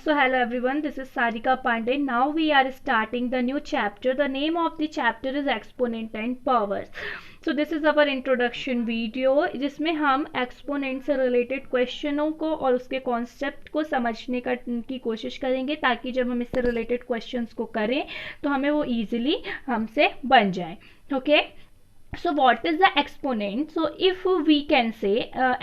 So hello everyone, this is Sarika Pandey. Now we are starting the new chapter. The name of the chapter is exponent and powers. So this is our introduction video जिसमें हम exponent से related क्वेश्चनों को और उसके concept को समझने की कोशिश करेंगे ताकि जब हम इससे रिलेटेड क्वेश्चंस को करें तो हमें वो इजीली हमसे बन जाए. Okay. So what is the exponent? So if we can say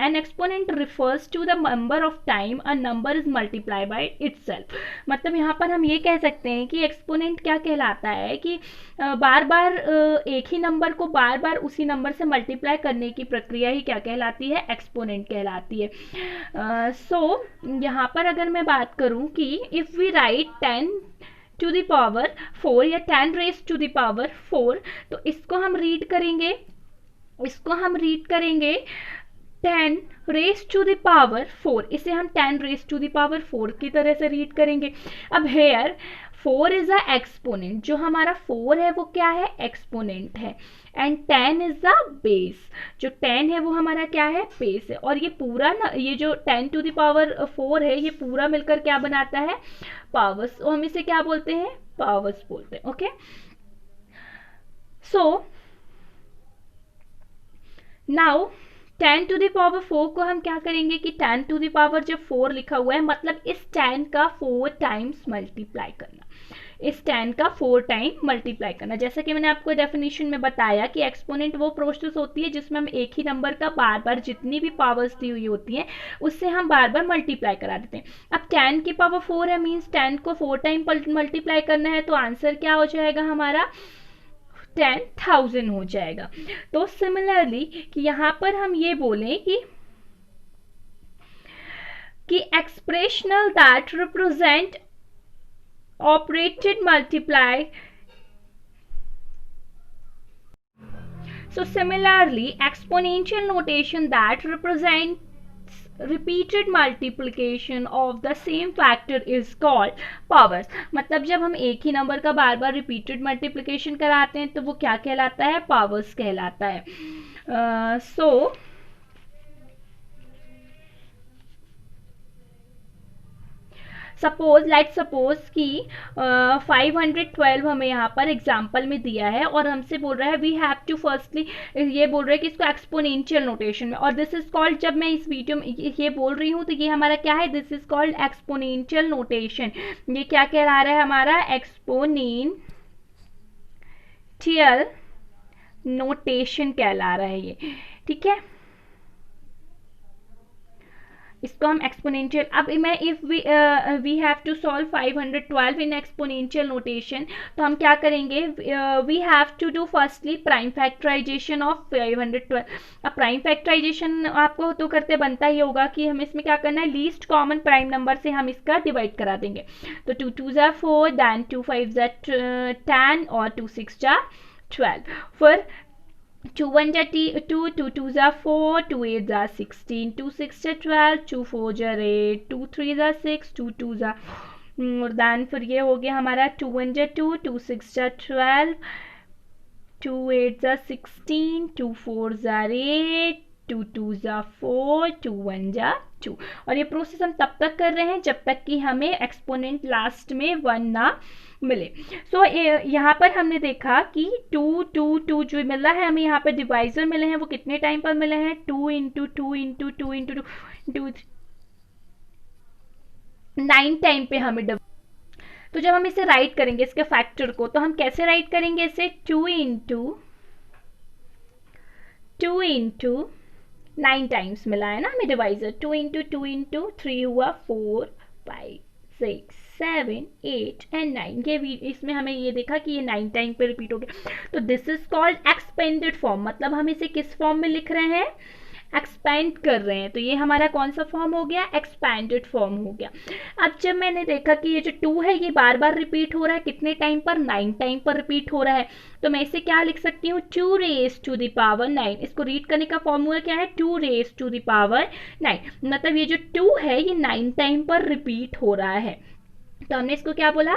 an exponent refers to the number of time a number is multiplied by itself. मतलब यहाँ पर हम ये कह सकते हैं कि एक्सपोनेंट क्या कहलाता है कि बार बार एक ही नंबर को बार बार उसी नंबर से मल्टीप्लाई करने की प्रक्रिया ही क्या कहलाती है, एक्सपोनेंट कहलाती है. सो यहाँ पर अगर मैं बात करूँ कि if we write 10 to the power 4 या 10 रेज टू द पावर 4, तो इसको हम रीड करेंगे 10 रेज टू द पावर 4. इसे हम 10 रेज टू द पावर 4 की तरह से रीड करेंगे. अब हेयर 4 इज अ एक्सपोनेंट. जो हमारा 4 है वो क्या है, एक्सपोनेंट है. And 10 is the base. जो 10 है वो हमारा क्या है, बेस है. और ये पूरा ना, ये जो 10 टू द पावर 4 है ये पूरा मिलकर क्या बनाता है, पावर्स. तो हम इसे क्या बोलते हैं, पावर्स बोलते हैं. Okay. So now 10 to the power 4 को हम क्या करेंगे कि 10 टू द पावर जब 4 लिखा हुआ है मतलब इस 10 का 4 टाइम्स मल्टीप्लाई करना. इस 10 का 4 टाइम मल्टीप्लाई करना. जैसा कि मैंने आपको डेफिनेशन में बताया कि एक्सपोनेंट वो प्रोसेस होती है जिसमें हम एक ही नंबर का बार बार जितनी भी पावर्स दी हुई होती हैं उससे हम बार बार मल्टीप्लाई करा देते हैं. अब 10 की पावर 4 है मीन्स 10 को 4 टाइम मल्टीप्लाई करना है, तो आंसर क्या हो जाएगा हमारा, 10,000 हो जाएगा. तो सिमिलरली कि यहाँ पर हम ये बोलें कि expressional that represent operated multiply. So similarly exponential notation that represents repeated multiplication of the same factor is called powers. मतलब जब हम एक ही नंबर का बार बार रिपीटेड मल्टीप्लिकेशन कराते हैं तो वो क्या कहलाता है, पावर्स कहलाता है. सो लेट्स सपोज कि 512 हमें यहाँ पर एग्जाम्पल में दिया है और हमसे बोल रहा है वी हैव टू फर्स्टली, ये बोल रहा है कि इसको एक्सपोनेंशियल नोटेशन में, और दिस इज कॉल्ड, जब मैं इस वीडियो में ये बोल रही हूँ तो ये हमारा क्या है, this is called exponential notation. ये क्या कहला रहा है हमारा, एक्सपोनेंशियल नोटेशन कहला रहा है ये. ठीक है, इसको हम एक्सपोनेंशियल. अब मैं if we have to solve 512 in exponential notation, तो हम क्या करेंगे, we have to do firstly prime factorization of 512. अब प्राइम फैक्टराइजेशन आपको तो करते बनता ही होगा कि हमें इसमें क्या करना है, लीस्ट कॉमन प्राइम नंबर से हम इसका डिवाइड करा देंगे. तो 2 2 ज़ा 4, दैन 2 5 ज़ा 10 और 2 6 ज़ा 12. फिर 2 1 ज़ा 2, 2 2 ज़ा 4, 2 8 ज़ा 16, 2 6 ज़ा 12, 2 4 ज़ा 8, 2 3 ज़ा 6, 2 2 ज़ा, दैन फिर ये हो गया हमारा 2 1 ज़ा 2, 2 6 ज़ा 12, 2 8 ज़ा 16, 2 4 ज़ा 8, 2 2 ज़ा 4, 2 1 ज़ा 2. और ये प्रोसेस हम तब तक कर रहे हैं जब तक कि हमें एक्सपोनेंट लास्ट में 1 ना मिले. सो यहाँ पर हमने देखा कि 2 2 2 जो मिला है हमें, यहाँ पर डिवाइजर मिले हैं वो कितने टाइम पर मिले हैं, 2 इंटू 2 इंटू 2 इंटू 2 9 टाइम पे हमें. तो जब हम इसे राइट करेंगे इसके फैक्टर को, तो हम कैसे राइट करेंगे इसे, 2 इंटू 9 टाइम्स मिला है ना हमें डिवाइजर, 2 इंटू 3 हुआ 4 5 6 7 8 एंड 9. ये भी इसमें हमें ये देखा कि ये 9 टाइम पे रिपीट हो गया. तो this is called expanded form. मतलब हम इसे किस फॉर्म में लिख रहे हैं, एक्सपेंड कर रहे हैं. तो ये हमारा कौन सा फॉर्म हो गया, एक्सपेंडेड फॉर्म हो गया. अब जब मैंने देखा कि ये जो 2 है ये बार बार रिपीट हो रहा है, कितने टाइम पर, 9 टाइम पर रिपीट हो रहा है, तो मैं इसे क्या लिख सकती हूँ, 2 रेज टू द पावर 9. इसको रीड करने का फॉर्मूला क्या है, 2 रेज टू द पावर 9. मतलब ये जो 2 है ये 9 टाइम पर रिपीट हो रहा है. तो हमने इसको क्या बोला,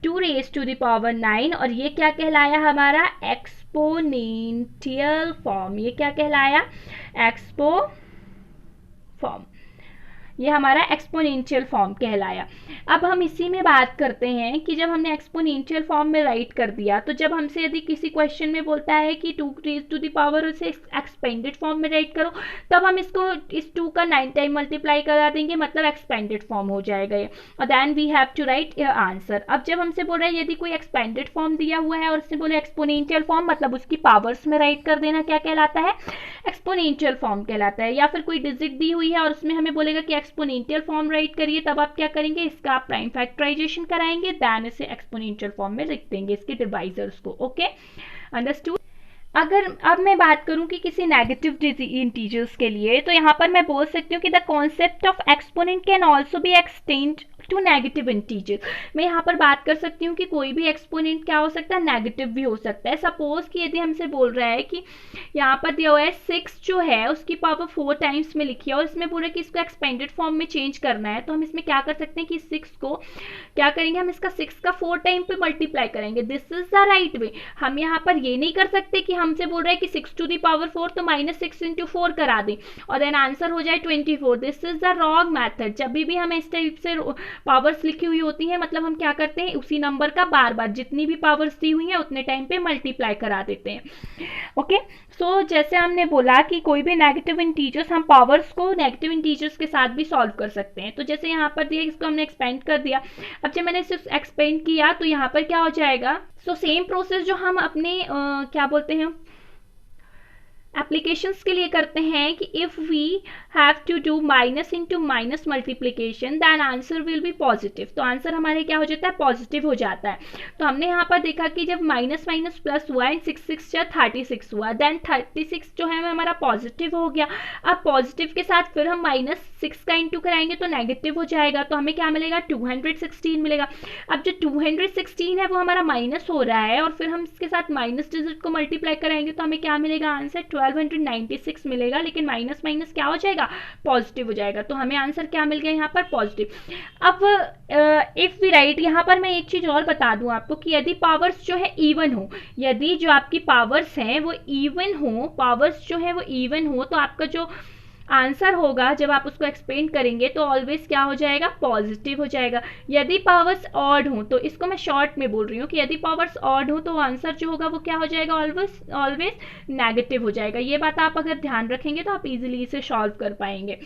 2 रेज टू द पावर 9, और ये क्या कहलाया हमारा, एक्सपोनेंशियल फॉर्म. ये क्या कहलाया, एक्सपो फॉर्म. ये हमारा एक्सपोनेंशियल फॉर्म कहलाया। अब हम इसी में बात करते हैं कि जब हमने एक्सपोनेंशियल फॉर्म में राइट कर दिया, तो जब हमसे यदि किसी क्वेश्चन में बोलता है कि 2 रेज टू द पावर से एक्सपेंडेड फॉर्म में राइट करो, तब हम इसको इस 2 का 9 टाइम मल्टीप्लाई करा देंगे, मतलब एक्सपेंडेड फॉर्म हो जाएगा ये, और then we have to write answer. अब जब हमसे बोल रहा है यदि कोई एक्सपेंडेड फॉर्म दिया हुआ है और उससे बोले एक्सपोनेंशियल फॉर्म, मतलब उसकी पावर्स में राइट कर देना, क्या कहलाता है, एक्सपोनेंशियल फॉर्म कहलाता है। या फिर कोई डिजिट दी हुई है और उसमें हमें बोलेगा कि एक्सपोनेंशियल फॉर्म राइट करिए, तब आप क्या करेंगे, इसका आप प्राइम फैक्टराइजेशन कराएंगे, देन इसे एक्सपोनेंशियल फॉर्म में लिख देंगे इसके डिवाइजर्स को। Okay, understood. अगर अब मैं बात करूं कि किसी नेगेटिव इंटीजर्स के लिए, तो यहाँ पर मैं बोल सकती हूँ कि the concept of exponent can also be extend to negative integers. मैं यहाँ पर बात कर सकती हूँ कि कोई भी एक्सपोनेंट क्या हो सकता है, नेगेटिव भी हो सकता है। सपोज कि यदि हमसे बोल रहा है कि यहाँ पर दिया हुआ है 6 जो है उसकी पावर 4 टाइम्स में लिखी है और इसमें बोल रहा है कि इसको एक्सपेंडेड फॉर्म में चेंज करना है, तो हम इसमें क्या कर सकते हैं कि 6 को क्या करेंगे, हम इसका 6 का 4 टाइम पे मल्टीप्लाई करेंगे। This is the right way. हम यहाँ पर ये नहीं कर सकते कि हमसे बोल रहा है कि 6 टू द पावर 4 तो -6 × 4 करा दें और देन आंसर हो जाए 24। This is the wrong method. जब भी हमें इस टाइप से पावर्स लिखी हुई होती हैं, मतलब हम क्या करते हैं, उसी नंबर का बार बार जितनी भी पावर्स दी हुई हैं उतने टाइम पे मल्टीप्लाई करा देते हैं। ओके, सो जैसे हमने बोला कि कोई भी नेगेटिव इंटीजर्स, हम पावर्स को नेगेटिव इंटीजर्स के साथ भी सॉल्व कर सकते हैं। तो जैसे यहाँ पर दिया, इसको हमने एक्सपेंड कर दिया। अब जब मैंने इसे एक्सपेंड किया तो यहाँ पर क्या हो जाएगा, सो सेम प्रोसेस जो हम अपने क्या बोलते हैं एप्लीकेशंस के लिए करते हैं कि if we have to do minus into minus multiplication then answer will be positive. तो आंसर हमारे क्या हो जाता है, पॉजिटिव हो जाता है। तो हमने यहाँ पर देखा कि जब माइनस माइनस प्लस हुआ एंड 6 6 या 36 हुआ, देन 36 जो है हमारा पॉजिटिव हो गया। अब पॉजिटिव के साथ फिर हम -6 का इंटू कराएंगे तो नेगेटिव हो जाएगा, तो हमें क्या मिलेगा, 216 मिलेगा। अब जो 216 है वो हमारा माइनस हो रहा है और फिर हम इसके साथ माइनस डिजिट को मल्टीप्लाई कराएंगे तो हमें क्या मिलेगा, आंसर 1296 मिलेगा, लेकिन माइनस माइनस क्या हो जाएगा, पॉजिटिव हो जाएगा। तो हमें आंसर क्या मिल गया यहाँ पर, पॉजिटिव। अब इफ वी राइट, यहाँ पर मैं एक चीज और बता दूं आपको कि यदि पावर्स जो है इवन हो, यदि जो आपकी पावर्स हैं वो इवन हो, पावर्स जो है वो इवन हो, तो आपका जो आंसर होगा जब आप उसको एक्सपेंड करेंगे तो ऑलवेज क्या हो जाएगा, पॉजिटिव हो जाएगा। यदि पावर्स ऑड हो, तो इसको मैं शॉर्ट में बोल रही हूँ कि यदि पावर्स ऑड हो तो आंसर जो होगा वो क्या हो जाएगा, ऑलवेज नेगेटिव हो जाएगा। ये बात आप अगर ध्यान रखेंगे तो आप इजीली इसे सॉल्व कर पाएंगे।